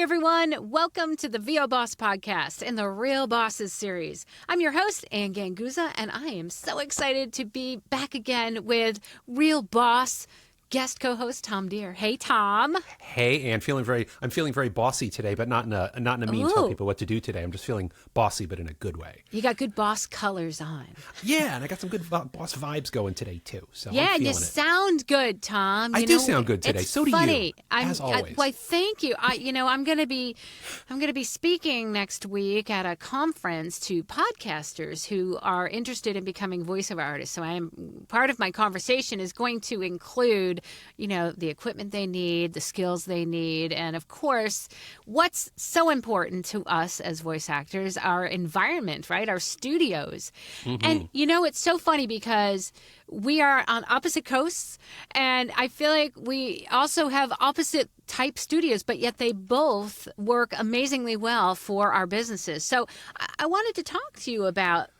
everyone. Welcome to the voboss podcast and the Real Bosses series. I'm your host, Ann Ganguza, and I am so excited to be back again with Real Boss guest co-host Tom Dheere. Hey, Tom. Hey, Ann. I'm feeling very bossy today, but not in a mean tell people what to do today. I'm just feeling bossy, but in a good way. You got good boss colors on. Yeah, and I got some good boss vibes going today too. So yeah, and you sound good, Tom. I do sound good today. So do funny. you. As always. Well, thank you. I'm going to be speaking next week at a conference to podcasters who are interested in becoming voiceover artists. So part of my conversation is going to include the equipment they need, the skills they need, and of course, what's so important to us as voice actors, our environment, right? Our studios. Mm-hmm. And, it's so funny because we are on opposite coasts, and I feel like we also have opposite type studios, but yet they both work amazingly well for our businesses. So I wanted to talk to you about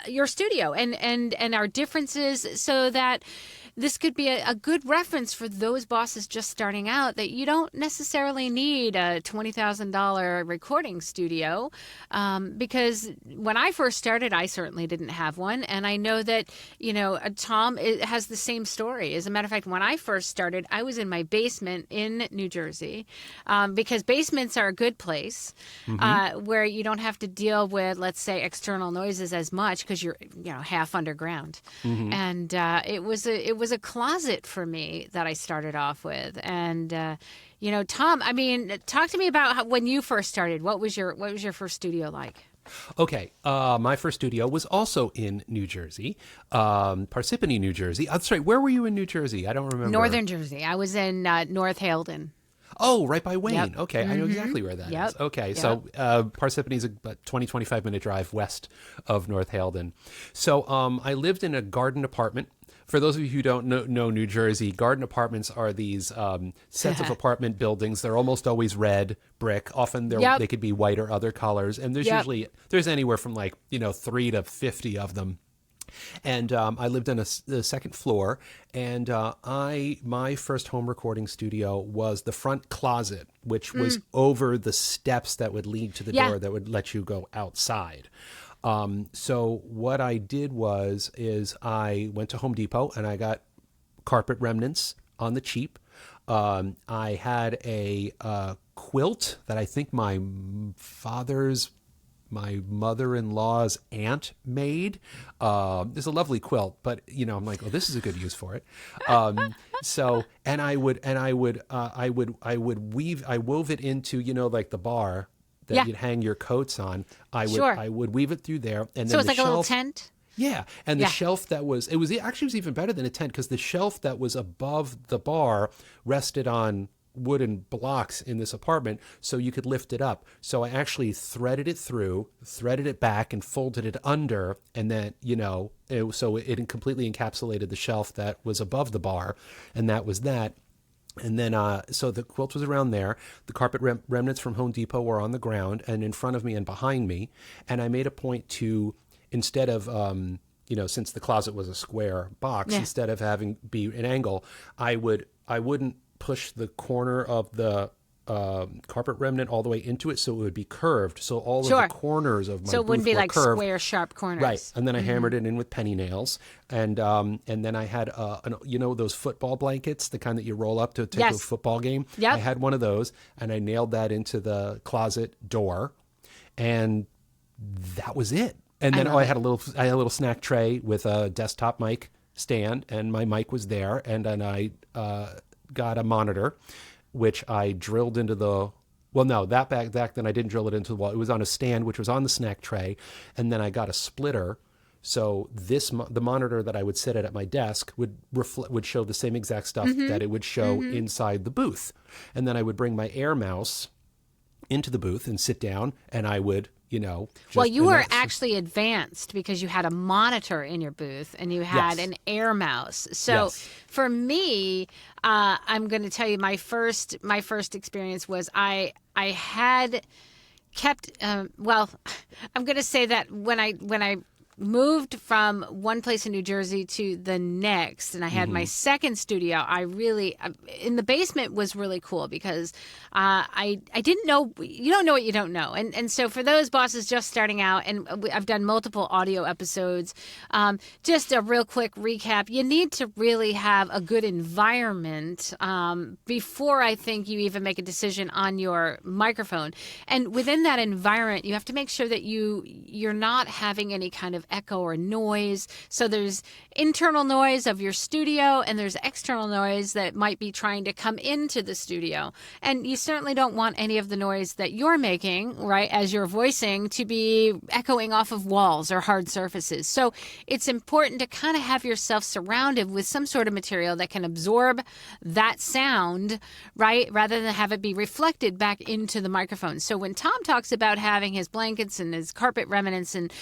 your studio and our differences so that this could be a good reference for those bosses just starting out, that you don't necessarily need a $20,000 recording studio because when I first started, I certainly didn't have one. And I know that, Tom has the same story. As a matter of fact, when I first started, I was in my basement in New Jersey because basements are a good place where you don't have to deal with, let's say, external noises as much because you're, half underground. Mm-hmm. And it was a closet for me that I started off with. And, Tom, talk to me about when you first started. What was your first studio like? Okay. My first studio was also in New Jersey, Parsippany, New Jersey. That's right. Where were you in New Jersey? I don't remember. Northern Jersey. I was in North Haledon. Oh, right by Wayne. Yep. Okay, I know exactly where that is. Okay, so Parsippany is about 25-minute drive west of North Haledon. So I lived in a garden apartment. For those of you who don't know New Jersey, garden apartments are these sets of apartment buildings. They're almost always red brick. Often they could be white or other colors. And there's anywhere from 3 to 50 of them. And I lived on the second floor, and my first home recording studio was the front closet, which was over the steps that would lead to the door that would let you go outside. So what I did is I went to Home Depot and I got carpet remnants on the cheap. I had a quilt that I think my mother-in-law's aunt made. It's a lovely quilt, but I'm like, oh, this is a good use for it. I wove it into, like the bar that you'd hang your coats on. I would weave it through there, and then so it's like a little tent. Yeah, and the shelf that was even better than a tent because the shelf that was above the bar rested on wooden blocks in this apartment, so you could lift it up. So I actually threaded it back, and folded it under, and then so it completely encapsulated the shelf that was above the bar, and that was that. And then, so the quilt was around there. The carpet remnants from Home Depot were on the ground and in front of me and behind me. And I made a point to, instead of, since the closet was a square box, instead of having be an angle, I wouldn't push the corner of the carpet remnant all the way into it, so it would be curved. So all of the corners of my so it wouldn't be like curved. Square, sharp corners, right? And then I hammered it in with penny nails, and then I had those football blankets, the kind that you roll up to take a football game. Yep. I had one of those, and I nailed that into the closet door, and that was it. And then I had a little snack tray with a desktop mic stand, and my mic was there, and then I got a monitor, which I drilled into back then I didn't drill it into the wall. It was on a stand, which was on the snack tray. And then I got a splitter. So the monitor that I would sit at my desk would show the same exact stuff that it would show inside the booth. And then I would bring my Air mouse into the booth and sit down, and I would, well, you were actually advanced because you had a monitor in your booth and you had an Air mouse. So for me, I'm going to tell you my first experience was I had kept, I'm going to say that when I moved from one place in New Jersey to the next, and I had my second studio, I really, in the basement was really cool because I didn't know, you don't know what you don't know. And so for those bosses just starting out, and I've done multiple audio episodes, just a real quick recap, you need to really have a good environment before I think you even make a decision on your microphone. And within that environment, you have to make sure that you're not having any kind of echo or noise. So there's internal noise of your studio and there's external noise that might be trying to come into the studio. And you certainly don't want any of the noise that you're making, right, as you're voicing to be echoing off of walls or hard surfaces. So it's important to kind of have yourself surrounded with some sort of material that can absorb that sound, right, rather than have it be reflected back into the microphone. So when Tom talks about having his blankets and his carpet remnants and,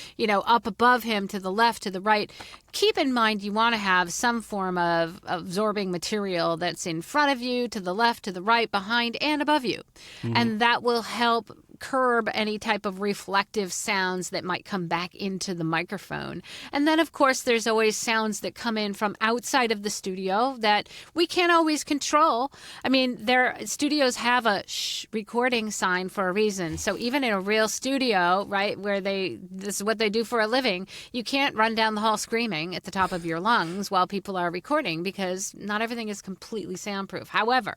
up above him to the left, to the right, keep in mind you want to have some form of absorbing material that's in front of you, to the left, to the right, behind, and above you. And that will help curb any type of reflective sounds that might come back into the microphone. And then, of course, there's always sounds that come in from outside of the studio that we can't always control. I mean, studios have a recording sign for a reason. So even in a real studio, right, where this is what they do for a living, you can't run down the hall screaming at the top of your lungs while people are recording because not everything is completely soundproof. However,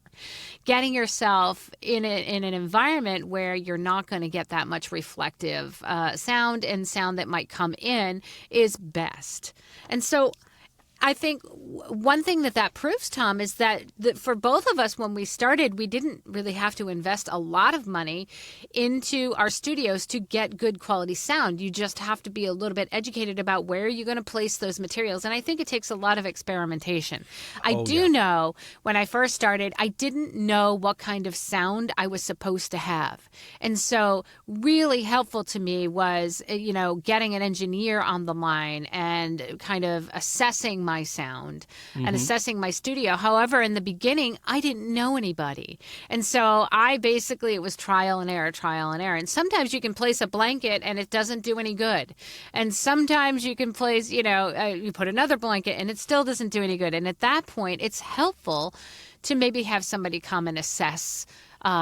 getting yourself in an environment where you're not going to get that much reflective sound and sound that might come in is best. And so I think one thing that proves, Tom, is that for both of us, when we started, we didn't really have to invest a lot of money into our studios to get good quality sound. You just have to be a little bit educated about where you're going to place those materials. And I think it takes a lot of experimentation. I do know when I first started, I didn't know what kind of sound I was supposed to have. And so really helpful to me was, getting an engineer on the line and kind of assessing my sound and assessing my studio. However, in the beginning, I didn't know anybody. And so it was trial and error. And sometimes you can place a blanket and it doesn't do any good. And sometimes you can place, you put another blanket and it still doesn't do any good. And at that point, it's helpful to maybe have somebody come and assess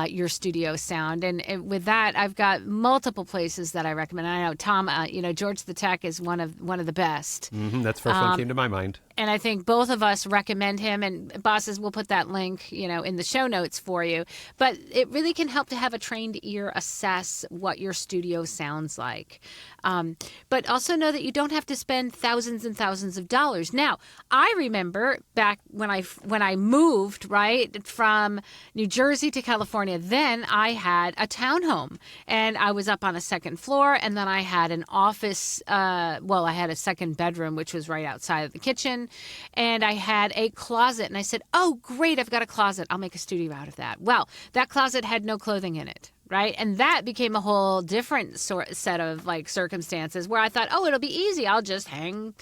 your studio sound. And with that, I've got multiple places that I recommend. I know Tom, George the Tech is one of the best. That's the first one came to my mind. And I think both of us recommend him, and bosses, we'll put that link, in the show notes for you. But it really can help to have a trained ear assess what your studio sounds like. But also know that you don't have to spend thousands and thousands of dollars. Now, I remember back when I moved, right, from New Jersey to California, then I had a townhome, and I was up on a second floor, and then I had an office, I had a second bedroom, which was right outside of the kitchen. And I had a closet, and I said, oh, great, I've got a closet. I'll make a studio out of that. Well, that closet had no clothing in it, right? And that became a whole different set of circumstances where I thought, oh, it'll be easy. I'll just hang,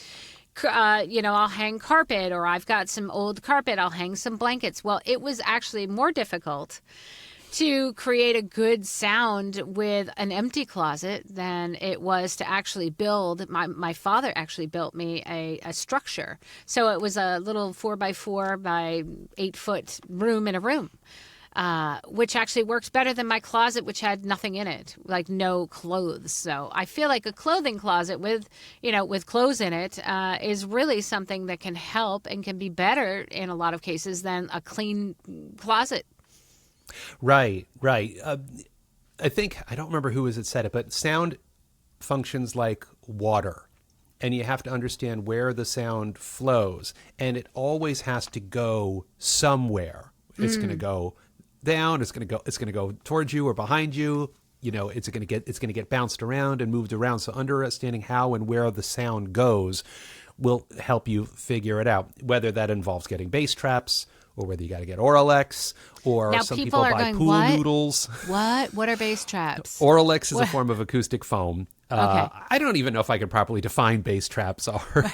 I'll hang carpet, or I've got some old carpet. I'll hang some blankets. Well, it was actually more difficult to create a good sound with an empty closet than it was to actually build. My father actually built me a structure. So it was a little 4x4 by 8-foot room in a room, which actually works better than my closet, which had nothing in it, like no clothes. So I feel like a clothing closet with clothes in it is really something that can help and can be better in a lot of cases than a clean closet. Right. I think, I don't remember who said it, but sound functions like water. And you have to understand where the sound flows. And it always has to go somewhere. It's going to go down. It's going to go towards you or behind you. It's going to get bounced around and moved around. So understanding how and where the sound goes will help you figure it out, whether that involves getting bass traps or whether you got to get Oralex, or now, some people buy going, pool what? noodles. What are bass traps? Oralex is a form of acoustic foam. Okay. I don't even know if I can properly define bass traps are.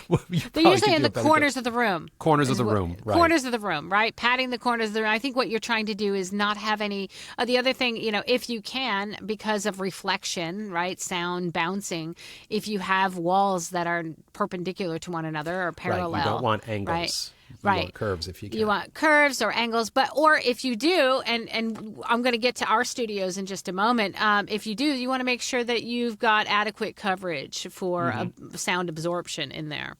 They're usually in the corners of the room. Corners of the room, right. Corners of the room, right? Patting the corners of the room. I think what you're trying to do is not have any... the other thing, if you can, because of reflection, right, sound bouncing, if you have walls that are perpendicular to one another or parallel. Right, you don't want angles. Right. You want curves if you can. You want curves or angles, or if you do, and I'm going to get to our studios in just a moment. If you do, you want to make sure that you've got adequate coverage for sound absorption in there.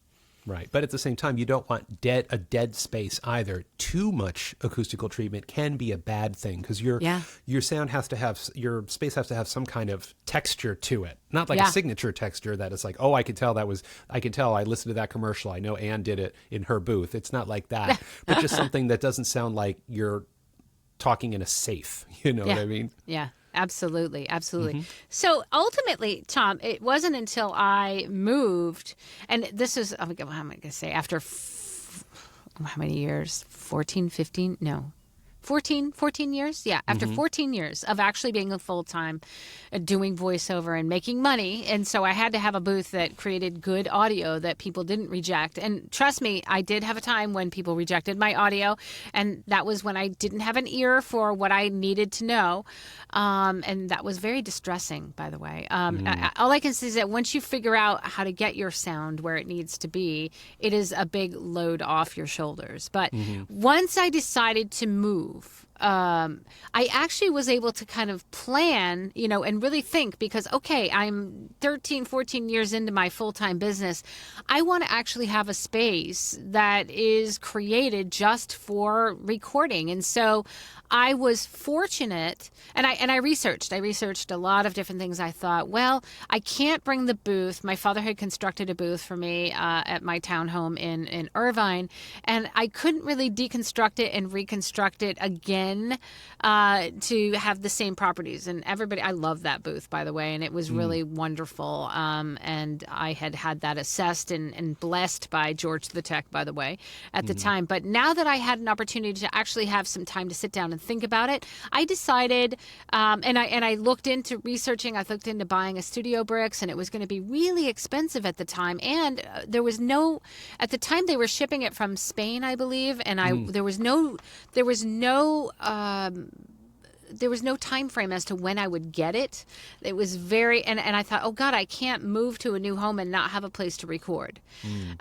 Right, but at the same time, you don't want a dead space either. Too much acoustical treatment can be a bad thing because your sound has to have, your space has to have some kind of texture to it. Not like a signature texture that is like, oh, I can tell I listened to that commercial. I know Ann did it in her booth. It's not like that, but just something that doesn't sound like you're talking in a safe. You know what I mean? Yeah. Absolutely. Absolutely. So ultimately, Tom, it wasn't until I moved, and this is, how am I going to say, after how many years? 14 years? Yeah, after 14 years of actually being a full-time doing voiceover and making money. And so I had to have a booth that created good audio that people didn't reject. And trust me, I did have a time when people rejected my audio. And that was when I didn't have an ear for what I needed to know. And that was very distressing, by the way. All I can say is that once you figure out how to get your sound where it needs to be, it is a big load off your shoulders. But once I decided to move, I actually was able to kind of plan, and really think because, okay, I'm 13, 14 years into my full-time business. I want to actually have a space that is created just for recording. And so I was fortunate, and I researched. I researched a lot of different things. I thought, well, I can't bring the booth. My father had constructed a booth for me at my townhome in Irvine, and I couldn't really deconstruct it and reconstruct it again to have the same properties. And I love that booth, by the way, and it was really wonderful. And I had that assessed and blessed by George the Tech, by the way, at the time. But now that I had an opportunity to actually have some time to sit down and think about it, I decided, and I looked into researching. I looked into buying a studio bricks, and it was going to be really expensive at the time. And there was no, at the time they were shipping it from Spain, I believe, and there was no time frame as to when I would get it. It was very, and I thought, oh God, I can't move to a new home and not have a place to record.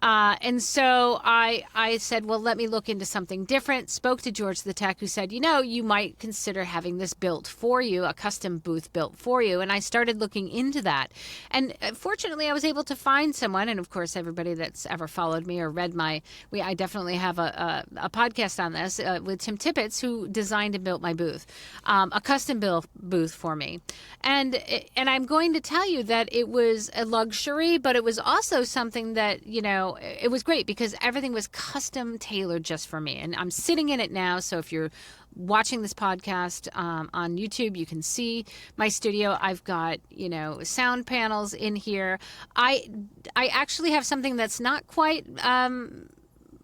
And so I said, well, let me look into something different. Spoke to George the Tech, who said, you might consider having this built for you, a custom booth built for you. And I started looking into that. And fortunately, I was able to find someone. And of course, everybody that's ever followed me or read I definitely have a podcast on this with Tim Tippett, who designed and built my booth. A custom built booth for me. And I'm going to tell you that it was a luxury, but it was also something that, it was great because everything was custom tailored just for me. And I'm sitting in it now. So if you're watching this podcast on YouTube, you can see my studio. I've got, sound panels in here. I actually have something that's not quite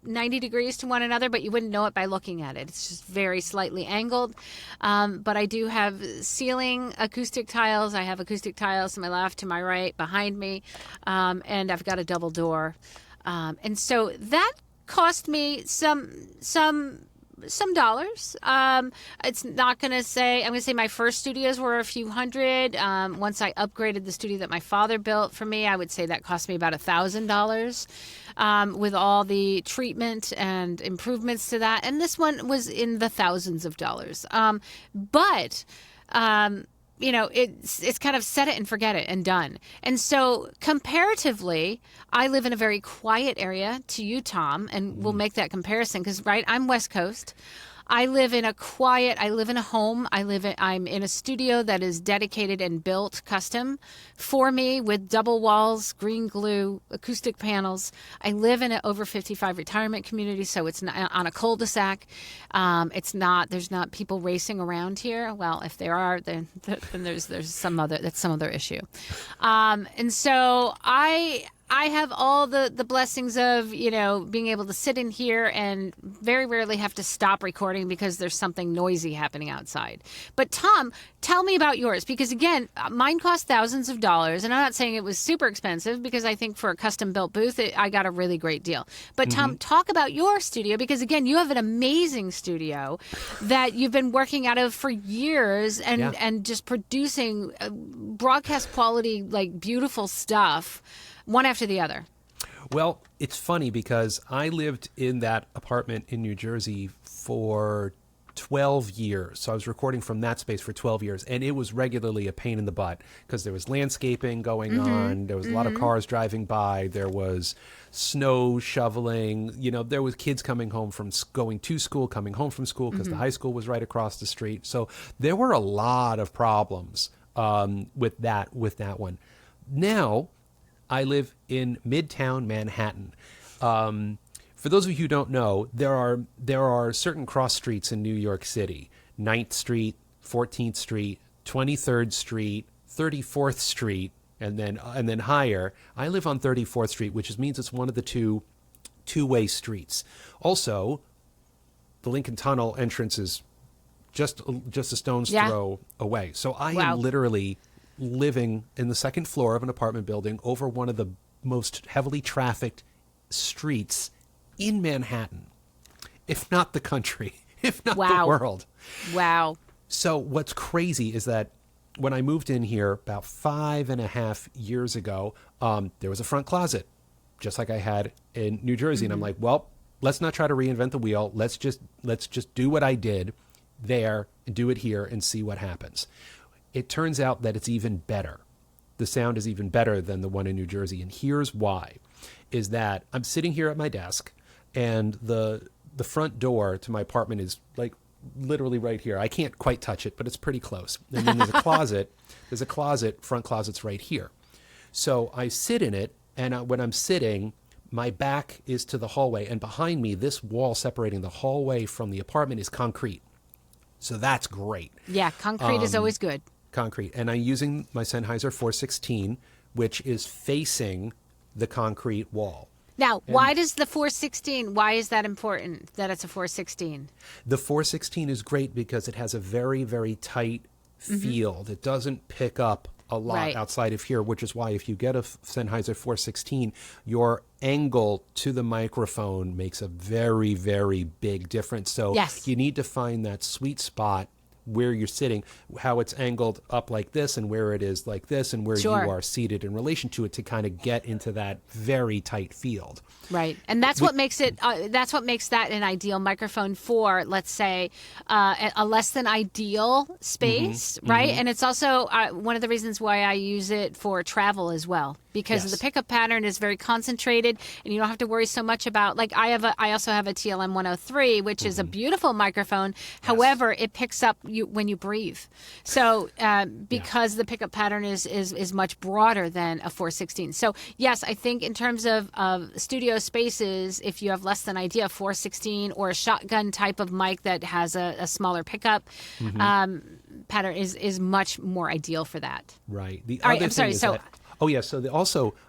90 degrees to one another, but you wouldn't know it by looking at it. It's just very slightly angled. But I do have ceiling acoustic tiles. I have acoustic tiles to my left, to my right, behind me. And I've got a double door. And so that cost me some dollars. It's not going to say, I'm going to say my first studios were a few hundred. Once I upgraded the studio that my father built for me, I would say that cost me about $1,000 with all the treatment and improvements to that. And this one was in the thousands of dollars. But it's kind of set it and forget it and done. And so comparatively, I live in a very quiet area to you, Tom, and we'll make that comparison because, right, I'm West Coast. I live in a home. I'm in a studio that is dedicated and built custom for me with double walls, green glue, acoustic panels. I live in an over 55 retirement community, so it's not on a cul-de-sac. There's not people racing around here. Well, if there are, then there's some other issue. And so I have all the blessings of, being able to sit in here and very rarely have to stop recording because there's something noisy happening outside. But Tom, tell me about yours, because again, mine cost thousands of dollars, and I'm not saying it was super expensive, because I think for a custom built booth, I got a really great deal. But Tom, talk about your studio, because again, you have an amazing studio that you've been working out of for years, and just producing broadcast quality, like beautiful stuff, one after the other. Well, it's funny because I lived in that apartment in New Jersey for 12 years. So I was recording from that space for 12 years, and it was regularly a pain in the butt because there was landscaping going on. There was a lot of cars driving by. There was snow shoveling. There was kids coming home from going to school, coming home from school, because the high school was right across the street. So there were a lot of problems with that one. Now, I live in Midtown Manhattan. For those of you who don't know, there are certain cross streets in New York City: 9th Street, 14th Street, 23rd Street, 34th Street, and then higher. I live on 34th Street, which means it's one of the two-way streets. Also, the Lincoln Tunnel entrance is just a stone's throw away. So I am literally living in the second floor of an apartment building over one of the most heavily trafficked streets in Manhattan, if not the country, if not the world. Wow. So what's crazy is that when I moved in here about 5.5 years ago, there was a front closet, just like I had in New Jersey. And I'm like, well, let's not try to reinvent the wheel. Let's just do what I did there and do it here and see what happens. It turns out that it's even better. The sound is even better than the one in New Jersey. And here's why, is that I'm sitting here at my desk, and the front door to my apartment is like literally right here. I can't quite touch it, but it's pretty close. And then there's a closet. Front closet's right here. So I sit in it, and when I'm sitting, my back is to the hallway. And behind me, this wall separating the hallway from the apartment is concrete. So that's great. Yeah, concrete is always good. Concrete. And I'm using my Sennheiser 416, which is facing the concrete wall. Now, why does the 416, why is that important that it's a 416? The 416 is great because it has a very, very tight field. It doesn't pick up a lot outside of here, which is why if you get a Sennheiser 416, your angle to the microphone makes a very, very big difference. So you need to find that sweet spot where you're sitting, how it's angled up like this and where it is like this and where you are seated in relation to it to kind of get into that very tight field. Right. And that's what makes it, that's what makes that an ideal microphone for, let's say, a less than ideal space, right? And it's also one of the reasons why I use it for travel as well, because the pickup pattern is very concentrated and you don't have to worry so much about, like I also have a TLM 103, which is a beautiful microphone. However, it picks up when you breathe. So because the pickup pattern is much broader than a 416. So yes, I think in terms of studio spaces, if you have less than idea 416 or a shotgun type of mic that has a smaller pickup pattern is much more ideal for that. Right. The All other right, I'm sorry. So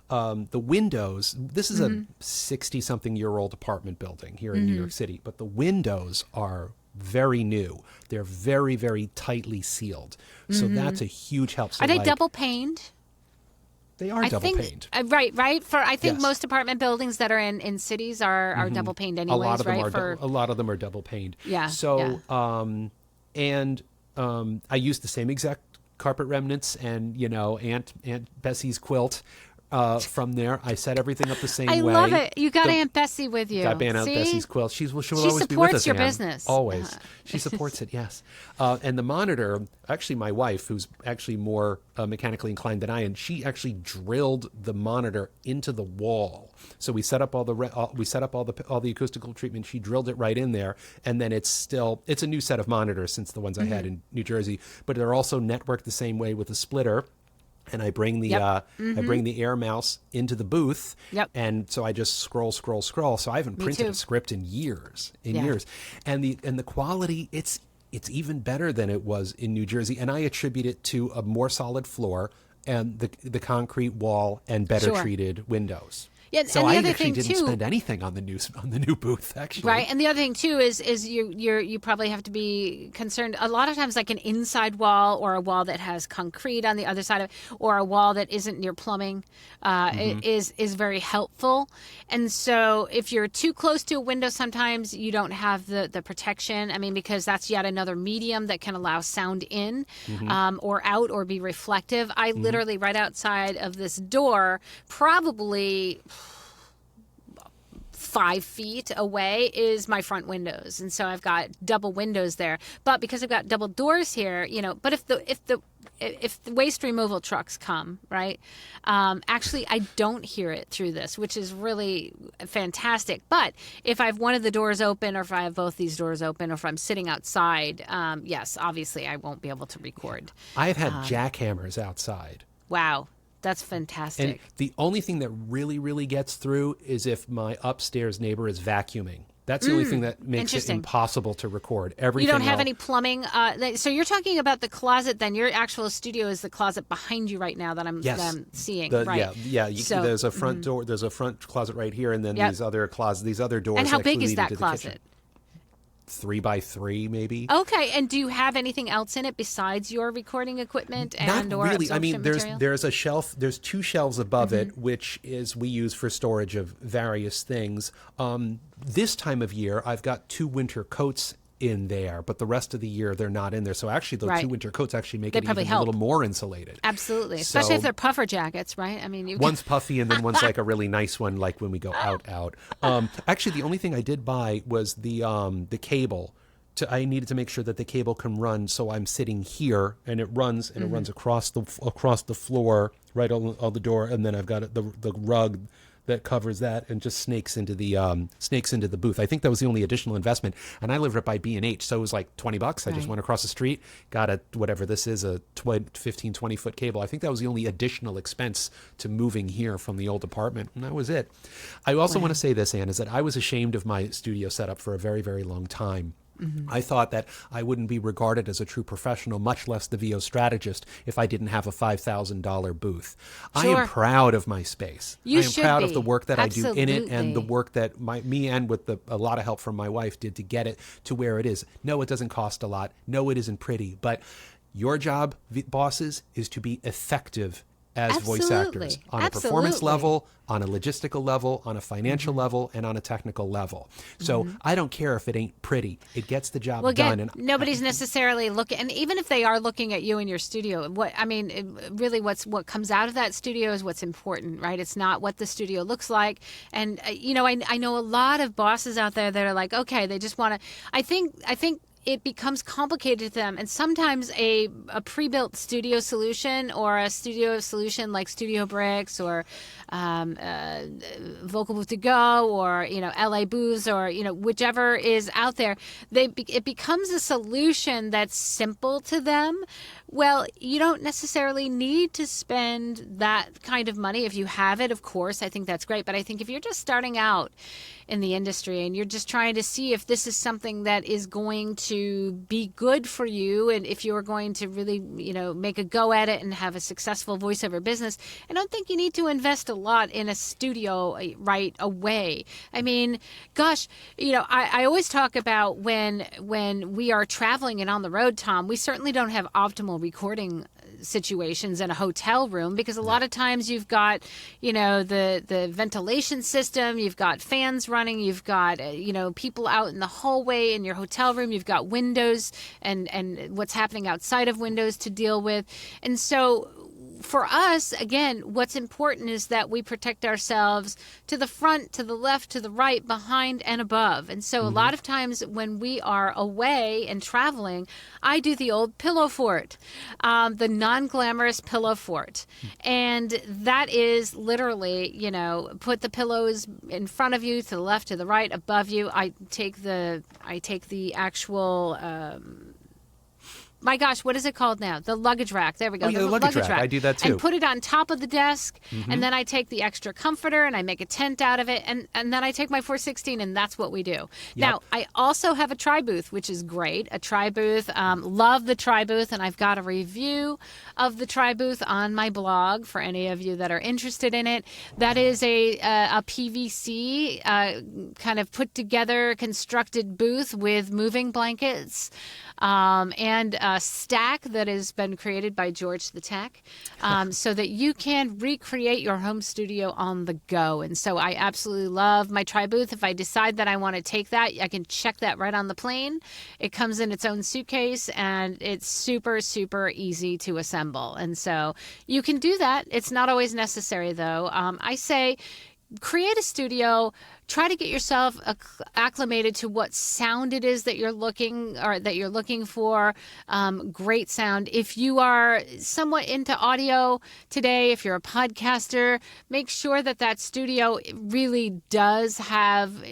the windows, this is a 60-something-year-old apartment building here in New York City, but the windows are very new. They're very, very tightly sealed. So that's a huge help. So are they double paned? They are double paned. Right. For I think most apartment buildings that are in cities are double paned anyways, a lot of them right? a lot of them are double paned. Yeah. So I use the same exact carpet remnants and Aunt Bessie's quilt from there. I set everything up the same way. I love it. You got Aunt Bessie with you. Got Aunt Bessie's quilt. She will always be with us. She supports your business. Always. She supports it, yes. And the monitor, actually my wife, who's actually more mechanically inclined than I am, she actually drilled the monitor into the wall. So we set up all the acoustical treatment. She drilled it right in there, and then it's a new set of monitors since the ones I had in New Jersey, but they're also networked the same way with a splitter. And I bring the air mouse into the booth, and so I just scroll. So I haven't printed a script in years, and the quality it's even better than it was in New Jersey, and I attribute it to a more solid floor and the concrete wall and better treated windows. Yeah, so and the I other actually thing didn't too, spend anything on the new booth, actually. right? And the other thing too is you probably have to be concerned a lot of times, like an inside wall or a wall that has concrete on the other side of it, or a wall that isn't near plumbing is very helpful. And so if you're too close to a window, sometimes you don't have the protection. I mean, because that's yet another medium that can allow sound in or out or be reflective. I literally right outside of this door, probably 5 feet away is my front windows, and so I've got double windows there. But because I've got double doors here, but if the waste removal trucks come, right, actually I don't hear it through this, which is really fantastic. But if I have one of the doors open, or if I have both these doors open, or if I'm sitting outside, yes, obviously I won't be able to record. I've had jackhammers outside. Wow. That's fantastic. And the only thing that really, really gets through is if my upstairs neighbor is vacuuming. That's the only thing that makes it impossible to record. Everything you don't have else, any plumbing. So you're talking about the closet then. Your actual studio is the closet behind you right now that I'm seeing. Right. Yeah. There's a front door. There's a front closet right here, and then these other doors. And how big is lead that into closet? 3 by 3, maybe. Okay, and do you have anything else in it besides your recording equipment and Not or really. I mean, material? there's a shelf. There's 2 shelves above it, which is we use for storage of various things. This time of year, I've got 2 winter coats in there, but the rest of the year they're not in there. So actually, those 2 winter coats actually make it even a little more insulated. Absolutely, especially if they're puffer jackets, right? I mean, one's puffy and then one's like a really nice one, like when we go out. Actually, the only thing I did buy was the cable. I needed to make sure that the cable can run, so I'm sitting here and it runs across the floor right on the door, and then I've got the rug that covers that and just snakes into the booth. I think that was the only additional investment, and I live right by B&H, so it was like $20. I just went across the street, got whatever this is, a 15, 20-foot cable. I think that was the only additional expense to moving here from the old apartment, and that was it. I also want to say this, Ann, is that I was ashamed of my studio setup for a very, very long time. I thought that I wouldn't be regarded as a true professional, much less the VO strategist, if I didn't have a $5,000 booth. I am proud of my space. I am proud of the work that I do in it, and the work that me and with a lot of help from my wife did to get it to where it is. No, it doesn't cost a lot. No, it isn't pretty. But your job, bosses, is to be effective as voice actors on a performance level, on a logistical level, on a financial level, and on a technical level. So I don't care if it ain't pretty. It gets the job done. And nobody's necessarily looking, and even if they are looking at you in your studio, what comes out of that studio is what's important, right? It's not what the studio looks like. And I know a lot of bosses out there that are like, okay, they just want to. I think it becomes complicated to them, and sometimes a pre-built studio solution or a studio solution like Studio Bricks or Vocal Booth to Go or LA Booths or whichever is out there, it becomes a solution that's simple to them. Well, you don't necessarily need to spend that kind of money. If you have it, of course, I think that's great. But I think if you're just starting out in the industry and you're just trying to see if this is something that is going to be good for you, and if you're going to really, make a go at it and have a successful voiceover business, I don't think you need to invest a lot in a studio right away. I mean, gosh, I always talk about when we are traveling and on the road, Tom, we certainly don't have optimal recording situations in a hotel room, because a lot of times you've got the ventilation system, you've got fans running, you've got people out in the hallway in your hotel room, you've got windows and what's happening outside of windows to deal with. And so for us, again, what's important is that we protect ourselves to the front, to the left, to the right, behind, and above. And so a lot of times when we are away and traveling, I do the old pillow fort, the non-glamorous pillow fort. And that is literally, put the pillows in front of you, to the left, to the right, above you. I take the actual my gosh, what is it called now? The luggage rack. There we go. Oh, yeah, the luggage rack. I do that too. And put it on top of the desk, and then I take the extra comforter and I make a tent out of it, and then I take my 416, and that's what we do. Yep. Now, I also have a tri-booth, which is great. A tri-booth. Love the tri-booth, and I've got a review of the tri-booth on my blog for any of you that are interested in it. That is a PVC kind of put together, constructed booth with moving blankets. And a stack that has been created by George the Tech, so that you can recreate your home studio on the go. And so I absolutely love my tri-booth. If I decide that I want to take that, I can check that right on the plane. It comes in its own suitcase, and it's super, super easy to assemble. And so you can do that. It's not always necessary, though. I say create a studio. Try to get yourself acclimated to what sound it is that you're looking for. Great sound. If you are somewhat into audio today, if you're a podcaster, make sure that studio really does have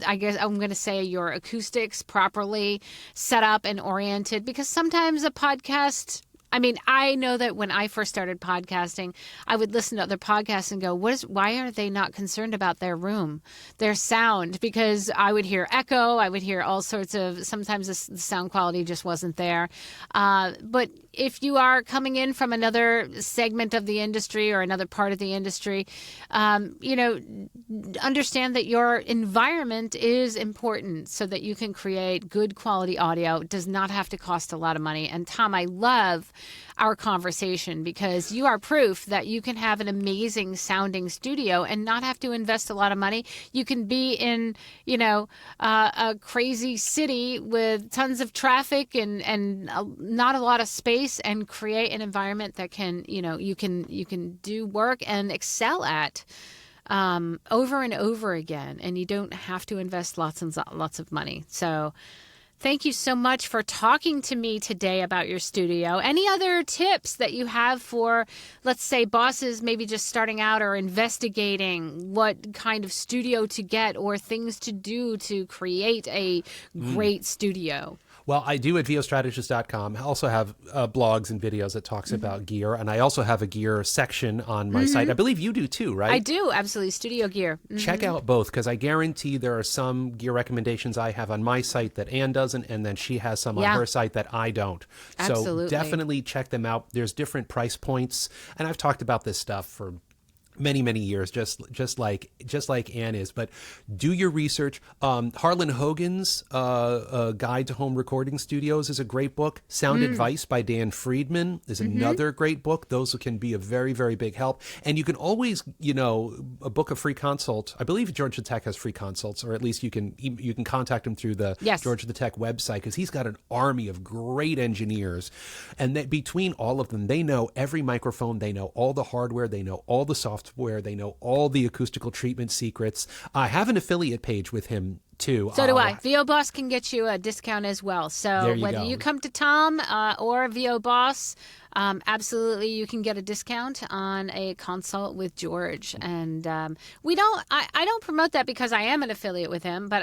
I guess I'm going to say your acoustics properly set up and oriented, because sometimes a podcast, I mean, I know that when I first started podcasting, I would listen to other podcasts and go, why are they not concerned about their room, their sound? Because I would hear echo, I would hear all sorts of, sometimes the sound quality just wasn't there. But if you are coming in from another segment of the industry or another part of the industry, understand that your environment is important so that you can create good quality audio. It does not have to cost a lot of money. And Tom, I love our conversation because you are proof that you can have an amazing sounding studio and not have to invest a lot of money. You can be in, a crazy city with tons of traffic and not a lot of space, and create an environment that can, you can do work and excel at over and over again, and you don't have to invest lots and lots of money. So thank you so much for talking to me today about your studio. Any other tips that you have for, let's say, bosses maybe just starting out or investigating what kind of studio to get or things to do to create a great studio? Well, I do at vostrategist.com. I also have blogs and videos that talks about gear, and I also have a gear section on my site. I believe you do too, right? I do, absolutely. Studio gear. Check out both, because I guarantee there are some gear recommendations I have on my site that Ann doesn't, and then she has some on her site that I don't. Absolutely. So definitely check them out. There's different price points, and I've talked about this stuff for many years, just like Ann is. But do your research. Harlan Hogan's Guide to Home Recording Studios is a great book. Sound Advice by Dan Friedman is another great book. Those can be a very, very big help. And you can always, book a free consult. I believe Georgia Tech has free consults, or at least you can contact him through the Georgia Tech website, because he's got an army of great engineers. And that between all of them, they know every microphone, they know all the hardware, they know all the software, they know all the acoustical treatment secrets. I have an affiliate page with him too. So do I. voboss can get you a discount as well. So whether you come to Tom or voboss, absolutely you can get a discount on a consult with George. And I don't promote that because I am an affiliate with him, but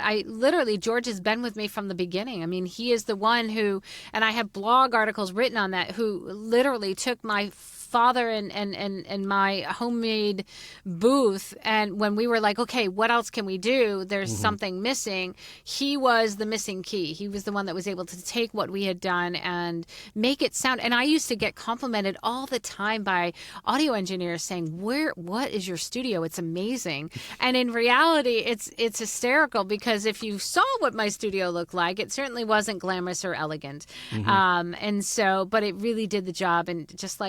George has been with me from the beginning. I mean, he is the one who, and I have blog articles written on that, who literally took my father and my homemade booth, and when we were like, okay, what else can we do? There's something missing. He was the missing key. He was the one that was able to take what we had done and make it sound. And I used to get complimented all the time by audio engineers saying, what is your studio? It's amazing. And in reality, it's hysterical, because if you saw what my studio looked like, it certainly wasn't glamorous or elegant. And so, but it really did the job. And just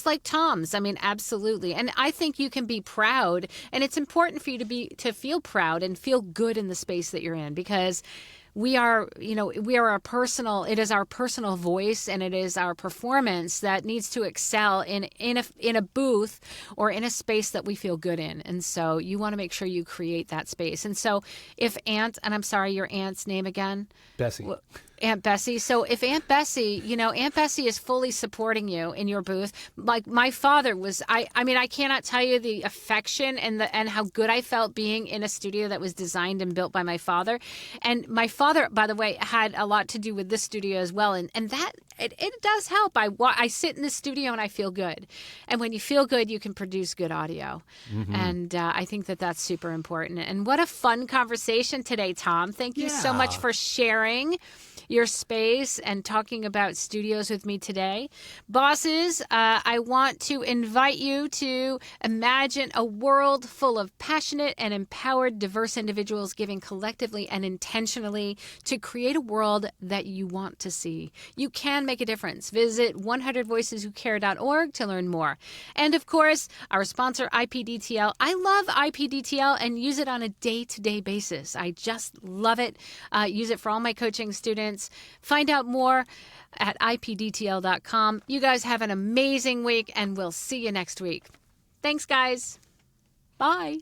like Tom's. I mean, absolutely. And I think you can be proud, and it's important for you to feel proud and feel good in the space that you're in, because it is our personal voice, and it is our performance that needs to excel in a booth or in a space that we feel good in. And so you want to make sure you create that space. And so if and I'm sorry, your aunt's name again? Bessie. Aunt Bessie. So if Aunt Bessie, Aunt Bessie is fully supporting you in your booth. Like my father was, I cannot tell you the affection and how good I felt being in a studio that was designed and built by my father. And my father, by the way, had a lot to do with this studio as well. And that it does help. I sit in the studio and I feel good. And when you feel good, you can produce good audio. And I think that that's super important. And what a fun conversation today, Tom. Thank you so much for sharing your space and talking about studios with me today. Bosses, I want to invite you to imagine a world full of passionate and empowered, diverse individuals giving collectively and intentionally to create a world that you want to see. You can make a difference. Visit 100voiceswhocare.org to learn more. And of course, our sponsor, IPDTL. I love IPDTL and use it on a day-to-day basis. I just love it. Use it for all my coaching students. Find out more at ipdtl.com. You guys have an amazing week, and we'll see you next week. Thanks, guys. Bye.